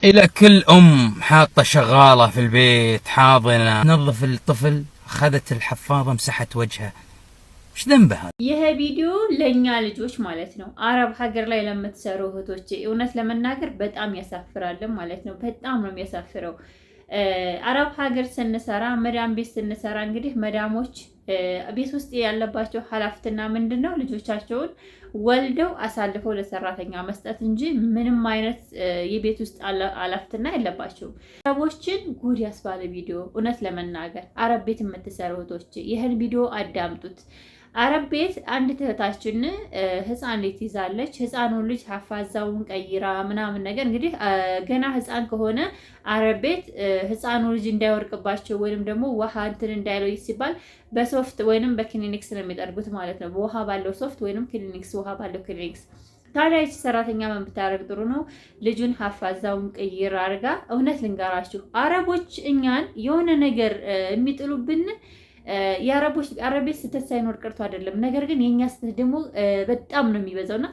إلى كل حاطة شغالة في البيت حاضنة تنظف الطفل أخذت الحفاضة مسحت وجهها ايش ذنبها؟ ይሄ ቪዲዮ ለኛ ልጆች ማለት ነው አረብ ሀገር ላይ ለምትሰሩ እህቶቼ እውነት ለመናገር በጣም ያሳፍራል ማለት ነው። በጣም ነው የሚያሳፍረው። አረብ ሀገር ስንሰራ መዳም ቤት ስንሰራ እንግዲህ መዳሞች ቤት ውስጥ ያለባቸው ኃላፊነትና ምንድነው ልጆቻቸውን ወልደው አሳልፈው ለሰራተኛ መስጠት እንጂ ምንም አይነት የቤት ውስጥ ኃላፊነትና የለባቸውም። አረቦችን ጉድ ያስባለ ቪዲዮ እውነት ለመናገር አረብ ቤት የምትሰሩ እህቶቼ ይህን ቪዲዮ አዳምጡት። አረብ ቤት አንድ እህታችን ህፃን ልጅ ትይዛለች። ህፃኑን ልጅ ሀፋዛውን ቀይራ ምናምን ነገር እንግዲህ ገና ህፃን ከሆነ አረብ ቤት ህፃኑ ልጅ እንዳይወርቅባቸው ወይንም ደግሞ ውሃ እንትን እንዳይለው ሲባል በሶፍት ወይንም በክሊኒክስ ነው የሚጠርጉት ማለት ነው። በውሃ ባለው ሶፍት ወይንም ክሊኒክስ ውሃ ባለው ክሊኒክስ። ታዲያ ይቺ ሰራተኛ ምን ብታደርግ ጥሩ ነው? ልጁን ሀፋዛውን ቀይር አድርጋ። እውነት ልንገራችሁ አረቦች እኛን የሆነ ነገር የሚጥሉብን የአረቦች አረቤት ስህተት ሳይኖር ቀርቶ አይደለም። ነገር ግን የኛ ስህተት ደግሞ በጣም ነው የሚበዛውና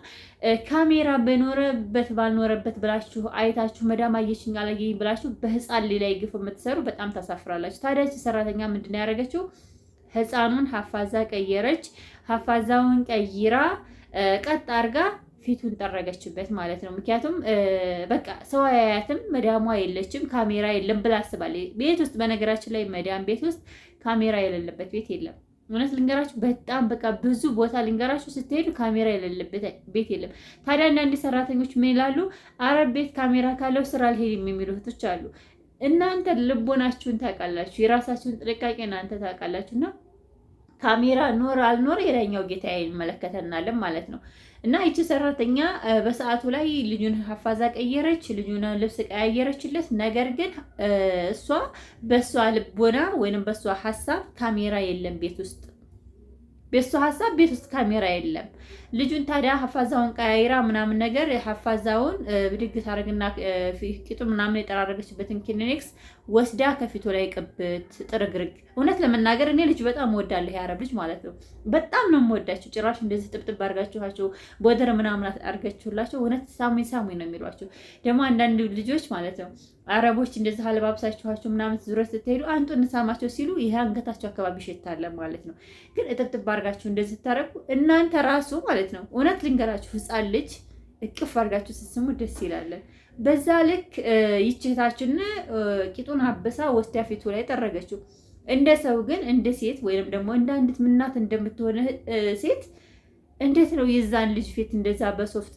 ካሜራ በኖረበት ባልኖረበት ብላችሁ አይታችሁ መዳም አየችኝ አላየኝ ብላችሁ በህፃን ላይ ግፍ የምትሰሩ በጣም ታሳፍራላችሁ። ታዲያ ሰራተኛ ምንድነው ያደረገችው? ህፃኑን ሀፋዛ ቀየረች። ሀፋዛውን ቀይራ ቀጥ አርጋ ፊቱን ጠረገችበት ማለት ነው። ምክንያቱም በቃ ሰው አያያትም፣ መዳሟ የለችም፣ ካሜራ የለም ብላ አስባለች። ቤት ውስጥ በነገራችን ላይ መዳም ቤት ውስጥ ካሜራ የሌለበት ቤት የለም። እውነት ልንገራችሁ በጣም በቃ ብዙ ቦታ ልንገራችሁ ስትሄዱ ካሜራ የሌለበት ቤት የለም። ታዲያ አንዳንድ ሰራተኞች ምን ይላሉ? አረብ ቤት ካሜራ ካለው ስራ አልሄድም የሚሉ እህቶች አሉ። እናንተ ልቦናችሁን ታውቃላችሁ፣ የራሳችሁን ጥንቃቄ እናንተ ታውቃላችሁና ካሜራ ኖር አልኖር የላይኛው ጌታ ይመለከተናል ማለት ነው። እና ይቺ ሰራተኛ በሰዓቱ ላይ ልጁን ሀፋዛ ቀየረች፣ ልጁን ልብስ ቀያየረችለት። ነገር ግን እሷ በሷ ልቦና ወይንም በሷ ሀሳብ ካሜራ የለም ቤት ውስጥ። በሷ ሀሳብ ቤት ውስጥ ካሜራ የለም። ልጁን ታዲያ ሀፋዛውን ቀያይራ ምናምን ነገር ሀፋዛውን ብድግ ታረግና ቂጡ ምናምን የጠራረገችበትን ክሊኒክስ ወስዳ ከፊቱ ላይ ቅብት ጥርግርግ። እውነት ለመናገር እኔ ልጅ በጣም እወዳለሁ፣ ያረብ ልጅ ማለት ነው። በጣም ነው የምወዳቸው። ጭራሽ እንደዚህ ጥብጥብ አድርጋችኋቸው ቦደር ምናምን አድርጋችሁላቸው እውነት ሳሙኝ ሳሙኝ ነው የሚሏቸው። ደግሞ አንዳንድ ልጆች ማለት ነው አረቦች እንደዚህ አለባብሳችኋቸው ምናምን ዙረት ስትሄዱ አንጡ እንሳማቸው ሲሉ ይሄ አንገታቸው አካባቢ ይሸታል ማለት ነው። ግን ጥብጥብ አድርጋችሁ እንደዚህ ታረጉ እናንተ ራሱ ማለት ነው። እውነት ልንገራችሁ ህፃን ልጅ እቅፍ አድርጋችሁ ስትስሙ ደስ ይላለን። በዛ ልክ ይችታችን ቂጡን አበሳ ወስዳ ፊቱ ላይ ጠረገችው። እንደ ሰው ግን እንደ ሴት ወይንም ደግሞ እንደ አንዲት ምናት እንደምትሆነ ሴት እንዴት ነው የዛን ልጅ ፊት እንደዛ በሶፍት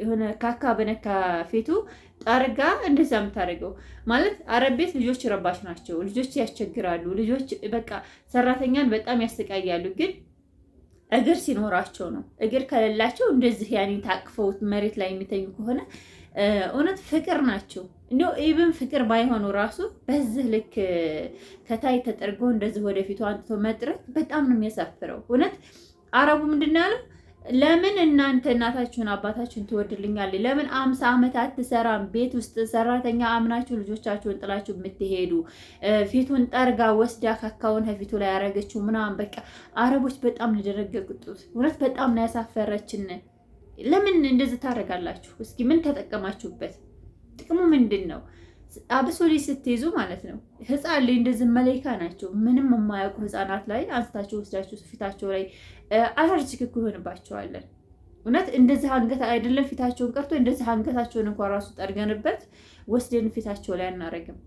የሆነ ካካ በነካ ፊቱ ጠርጋ እንደዛ የምታደርገው? ማለት አረብ ቤት ልጆች ረባሽ ናቸው፣ ልጆች ያስቸግራሉ፣ ልጆች በቃ ሰራተኛን በጣም ያሰቃያሉ። ግን እግር ሲኖራቸው ነው። እግር ከሌላቸው እንደዚህ ያኔ ታቅፈው መሬት ላይ የሚተኙ ከሆነ እውነት ፍቅር ናቸው። እንደው ኢቭን ፍቅር ባይሆኑ ራሱ በዚህ ልክ ከታይ ተጠርጎ እንደዚህ ወደፊቱ አንጥቶ መጥረት በጣም ነው የሚያሳፍረው እውነት። አረቡ ምንድን ነው ያለው? ለምን እናንተ እናታችሁን አባታችሁን ትወድልኛለች? ለምን 50 ዓመት አትሰራም? ቤት ውስጥ ሰራተኛ አምናችሁ ልጆቻችሁን ጥላችሁ የምትሄዱ ፊቱን ጠርጋ ወስዳ ካካውን ከፊቱ ላይ ያረገችው ምናምን። በቃ አረቦች በጣም ልደረገጡት እውነት በጣም ነው ያሳፈረችን። ለምን እንደዚህ ታደርጋላችሁ? እስኪ ምን ተጠቀማችሁበት? ጥቅሙ ምንድን ነው? አብሶ ልጅ ስትይዙ ማለት ነው ህፃን ልጅ እንደዚህ መለይካ ናቸው። ምንም የማያውቁ ህፃናት ላይ አንስታችሁ ወስዳችሁ ፊታቸው ላይ አለርጂክ ይሆንባቸዋለን። እውነት እንደዚህ አንገት አይደለም ፊታቸውን ቀርቶ እንደዚህ አንገታቸውን እንኳን ራሱ ጠርገንበት ወስደን ፊታቸው ላይ አናረግም።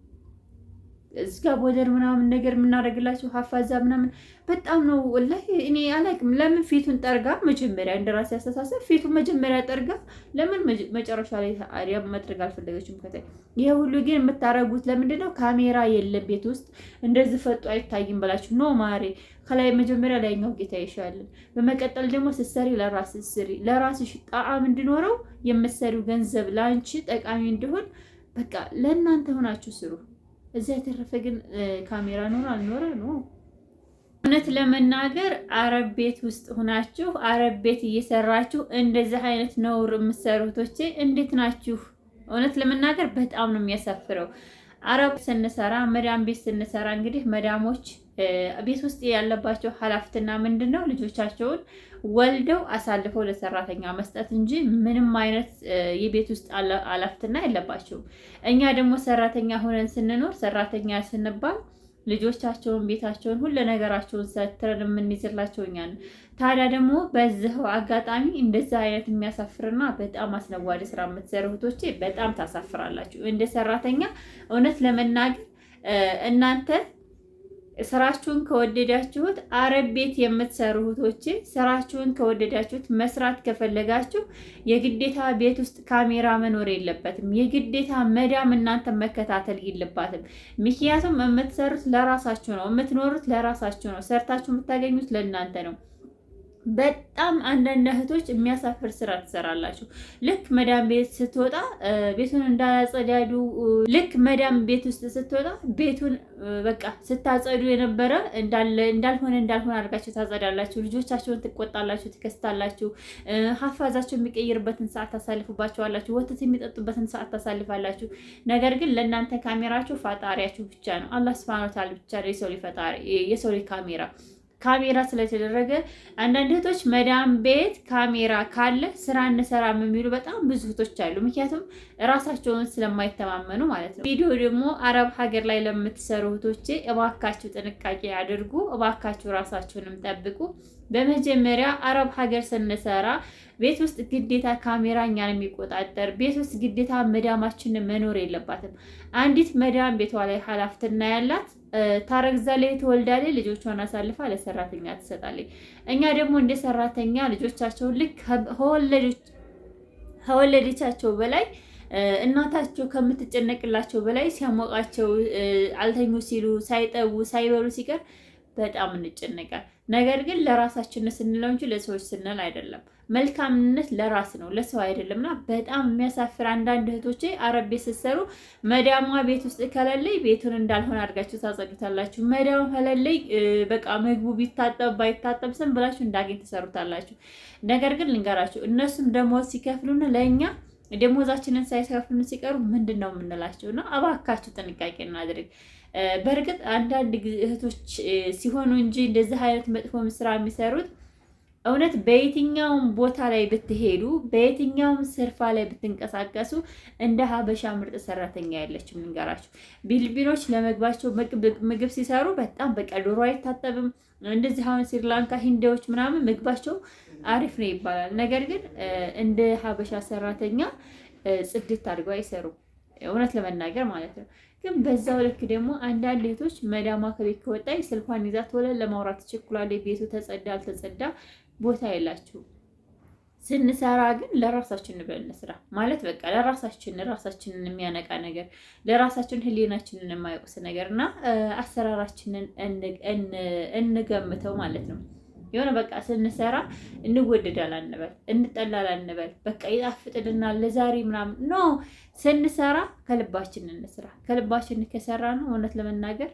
እዚጋ ቦደር ምናምን ነገር የምናደርግላቸው ሀፋዛ ምናምን በጣም ነው ወላሂ። እኔ አላውቅም ለምን ፊቱን ጠርጋ መጀመሪያ እንደራሴ አስተሳሰብ ፊቱን መጀመሪያ ጠርጋ ለምን መጨረሻ ላይ አሪያ መጥረግ አልፈለገችም? ከታይ ይሄ ሁሉ ግን የምታረጉት ለምንድን ነው? ካሜራ የለም ቤት ውስጥ እንደዚህ ፈጡ አይታይም ብላችሁ ኖ ማሬ። ከላይ መጀመሪያ ላይኛው ጌታ ይሻልን። በመቀጠል ደግሞ ስትሰሪ ለራስሽ ስሪ፣ ለራስሽ ጣዕም እንዲኖረው የምትሰሪው ገንዘብ ለአንቺ ጠቃሚ እንዲሆን በቃ ለእናንተ ሆናችሁ ስሩ። እዚያ የተረፈ ግን ካሜራ ኖር አልኖረ ነው። እውነት ለመናገር አረብ ቤት ውስጥ ሆናችሁ አረብ ቤት እየሰራችሁ እንደዚህ አይነት ነውር የምትሰሩ እህቶቼ እንዴት ናችሁ? እውነት ለመናገር በጣም ነው የሚያሳፍረው። አረብ ስንሰራ መዳም ቤት ስንሰራ እንግዲህ መዳሞች ቤት ውስጥ ያለባቸው ኃላፊነትና ምንድነው ልጆቻቸውን ወልደው አሳልፈው ለሰራተኛ መስጠት እንጂ ምንም አይነት የቤት ውስጥ ኃላፊነትና የለባቸውም። እኛ ደግሞ ሰራተኛ ሆነን ስንኖር ሰራተኛ ስንባል ልጆቻቸውን ቤታቸውን ሁሉ ነገራቸውን ሰትረን የምንይዝላቸው እኛ ነን። ታዲያ ደግሞ በዚህ አጋጣሚ እንደዛ አይነት የሚያሳፍርና በጣም አስነዋሪ ስራ የምትሰሩ እህቶቼ በጣም ታሳፍራላችሁ። እንደ ሰራተኛ እውነት ለመናገር እናንተ ስራችሁን ከወደዳችሁት አረብ ቤት የምትሰሩ እህቶቼ ስራችሁን ከወደዳችሁት መስራት ከፈለጋችሁ የግዴታ ቤት ውስጥ ካሜራ መኖር የለበትም። የግዴታ መዳም እናንተ መከታተል የለባትም። ምክንያቱም የምትሰሩት ለራሳችሁ ነው፣ የምትኖሩት ለራሳችሁ ነው፣ ሰርታችሁ የምታገኙት ለእናንተ ነው። በጣም አንዳንድ እህቶች የሚያሳፍር ስራ ትሰራላችሁ። ልክ መዳም ቤት ስትወጣ ቤቱን እንዳያጸዳዱ፣ ልክ መዳም ቤት ውስጥ ስትወጣ ቤቱን በቃ ስታጸዱ የነበረ እንዳልሆነ አድርጋችሁ ታጸዳላችሁ። ልጆቻቸውን ትቆጣላችሁ፣ ትከስታላችሁ። ሀፋዛቸው የሚቀይርበትን ሰዓት ታሳልፉባቸዋላችሁ። ወተት የሚጠጡበትን ሰዓት ታሳልፋላችሁ። ነገር ግን ለእናንተ ካሜራችሁ ፈጣሪያችሁ ብቻ ነው። አላህ ሱብሃነሁ ወተዓላ ብቻ ነው የሰው ልጅ ካሜራ ስለተደረገ አንዳንድ እህቶች መዳም ቤት ካሜራ ካለ ስራ እንሰራም የሚሉ በጣም ብዙ እህቶች አሉ። ምክንያቱም ራሳቸውን ስለማይተማመኑ ማለት ነው። ቪዲዮ ደግሞ አረብ ሀገር ላይ ለምትሰሩ እህቶቼ እባካችሁ ጥንቃቄ አድርጉ። እባካችሁ ራሳችሁንም ጠብቁ። በመጀመሪያ አረብ ሀገር ስንሰራ ቤት ውስጥ ግዴታ ካሜራ እኛን የሚቆጣጠር ቤት ውስጥ ግዴታ መዳማችን መኖር የለባትም። አንዲት መዳም ቤቷ ላይ ኃላፊነት ያላት ታረግዛለች፣ ትወልዳለች፣ ልጆቿን አሳልፋ ለሰራተኛ ትሰጣለች። እኛ ደግሞ እንደ ሰራተኛ ልጆቻቸውን ልክ ከወለደቻቸው በላይ እናታቸው ከምትጨነቅላቸው በላይ ሲያሞቃቸው አልተኙ ሲሉ ሳይጠቡ ሳይበሉ ሲቀር በጣም እንጨነቃል። ነገር ግን ለራሳችን ስንለው እንጂ ለሰዎች ስንል አይደለም። መልካምነት ለራስ ነው ለሰው አይደለምና በጣም የሚያሳፍር። አንዳንድ እህቶቼ አረብ ቤት ስትሰሩ መዳሟ ቤት ውስጥ ከሌለይ ቤቱን እንዳልሆነ አድርጋችሁ ታጸዱታላችሁ። መዳም ከሌለይ በቃ ምግቡ ቢታጠብ ባይታጠብ ስም ብላችሁ እንዳገኝ ትሰሩታላችሁ። ነገር ግን ልንገራችሁ እነሱም ደሞዝ ሲከፍሉን ለእኛ ደሞዛችንን ሳይከፍሉን ሲቀሩ ምንድን ነው የምንላቸው? እና እባካችሁ ጥንቃቄ እናድርግ። በእርግጥ አንዳንድ እህቶች ሲሆኑ እንጂ እንደዚህ አይነት መጥፎ ስራ የሚሰሩት እውነት በየትኛውም ቦታ ላይ ብትሄዱ በየትኛውም ስርፋ ላይ ብትንቀሳቀሱ እንደ ሀበሻ ምርጥ ሰራተኛ ያለችው ልንገራችሁ። ፊሊፒኖች ለመግባቸው ምግብ ሲሰሩ በጣም በቃ ዶሮ አይታጠብም። እንደዚህ አሁን ስሪላንካ ሂንዲዎች ምናምን ምግባቸው አሪፍ ነው ይባላል። ነገር ግን እንደ ሀበሻ ሰራተኛ ጽድት አድርገው አይሰሩም፣ እውነት ለመናገር ማለት ነው። ግን በዛው ልክ ደግሞ አንዳንድ እህቶች መዳማ ከቤት ከወጣይ ስልኳን ይዛ ትወለ ለማውራት ትቸኩላለች። ቤቱ ተጸዳ አልተጸዳ ቦታ የላችሁም። ስንሰራ ግን ለራሳችን ብለን ስራ ማለት በቃ ራሳችንን የሚያነቃ ነገር ለራሳችን ህሊናችንን የማይቆስ ነገር እና አሰራራችንን እንገምተው ማለት ነው። የሆነ በቃ ስንሰራ እንወደዳል አንበል፣ እንጠላል አንበል፣ በቃ ይጣፍጥልናል ለዛሬ ምናምን ኖ። ስንሰራ ከልባችን እንስራ። ከልባችን ከሰራ ነው እውነት ለመናገር